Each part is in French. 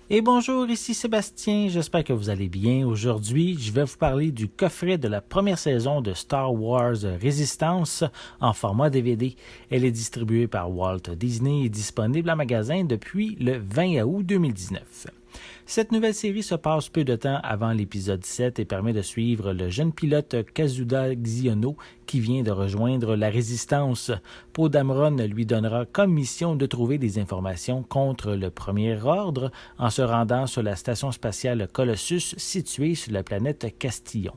Et bonjour, ici Sébastien, j'espère que vous allez bien. Aujourd'hui, je vais vous parler du coffret de la première saison de Star Wars Résistance en format DVD. Elle est distribuée par Walt Disney et disponible en magasin depuis le 20 août 2019. Cette nouvelle série se passe peu de temps avant l'épisode 7 et permet de suivre le jeune pilote Kazuda Xiono qui vient de rejoindre la Résistance. Poe Dameron lui donnera comme mission de trouver des informations contre le Premier Ordre en se rendant sur la station spatiale Colossus située sur la planète Castillon.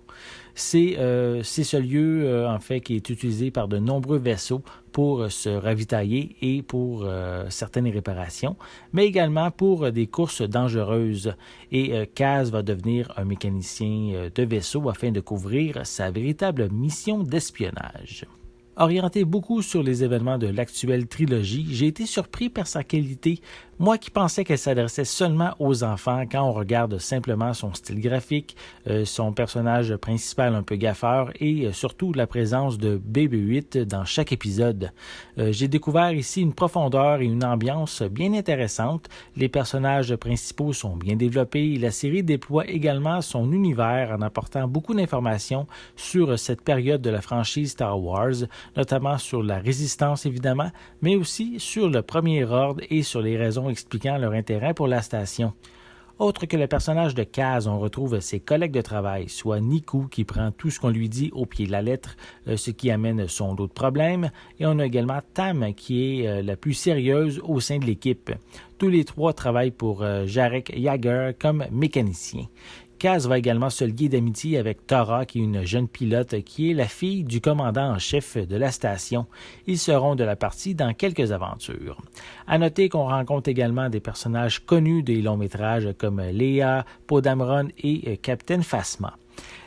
C'est ce lieu en fait qui est utilisé par de nombreux vaisseaux pour se ravitailler et pour certaines réparations, mais également pour des courses dangereuses. Et Kaz va devenir un mécanicien de vaisseau afin de couvrir sa véritable mission d'espionnage. Orienté beaucoup sur les événements de l'actuelle trilogie, j'ai été surpris par sa qualité. Moi qui pensais qu'elle s'adressait seulement aux enfants quand on regarde simplement son style graphique, son personnage principal un peu gaffeur et surtout la présence de BB-8 dans chaque épisode. J'ai découvert ici une profondeur et une ambiance bien intéressantes. Les personnages principaux sont bien développés et la série déploie également son univers en apportant beaucoup d'informations sur cette période de la franchise Star Wars, notamment sur la Résistance évidemment, mais aussi sur le Premier Ordre et sur les raisons expliquant leur intérêt pour la station. Autre que le personnage de Kaz, on retrouve ses collègues de travail, soit Niku qui prend tout ce qu'on lui dit au pied de la lettre, ce qui amène son lot de problèmes, et on a également Tam qui est la plus sérieuse au sein de l'équipe. Tous les trois travaillent pour Jarek Yeager comme mécanicien. Kaz va également se lier d'amitié avec Tara, qui est une jeune pilote qui est la fille du commandant en chef de la station. Ils seront de la partie dans quelques aventures. À noter qu'on rencontre également des personnages connus des longs métrages comme Leia, Poe Dameron et Captain Phasma.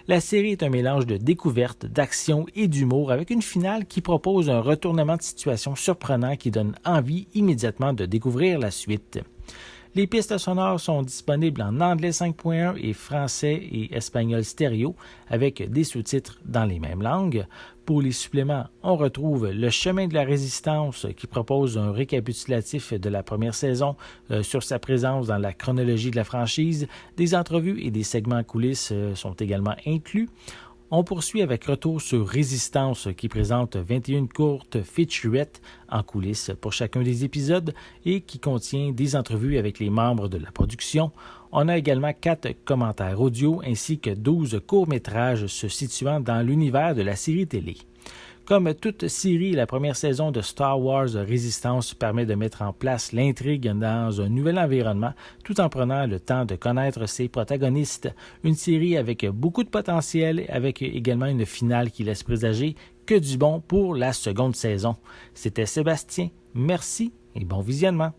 La série est un mélange de découverte, d'action et d'humour avec une finale qui propose un retournement de situation surprenant qui donne envie immédiatement de découvrir la suite. Les pistes sonores sont disponibles en anglais 5.1 et français et espagnol stéréo avec des sous-titres dans les mêmes langues. Pour les suppléments, on retrouve Le chemin de la résistance qui propose un récapitulatif de la première saison sur sa présence dans la chronologie de la franchise. Des entrevues et des segments coulisses sont également inclus. On poursuit avec Retour sur Résistance qui présente 21 courtes featurettes en coulisses pour chacun des épisodes et qui contient des entrevues avec les membres de la production. On a également 4 commentaires audio ainsi que 12 courts-métrages se situant dans l'univers de la série télé. Comme toute série, la première saison de Star Wars Résistance permet de mettre en place l'intrigue dans un nouvel environnement tout en prenant le temps de connaître ses protagonistes. Une série avec beaucoup de potentiel, avec également une finale qui laisse présager que du bon pour la seconde saison. C'était Sébastien, merci et bon visionnement.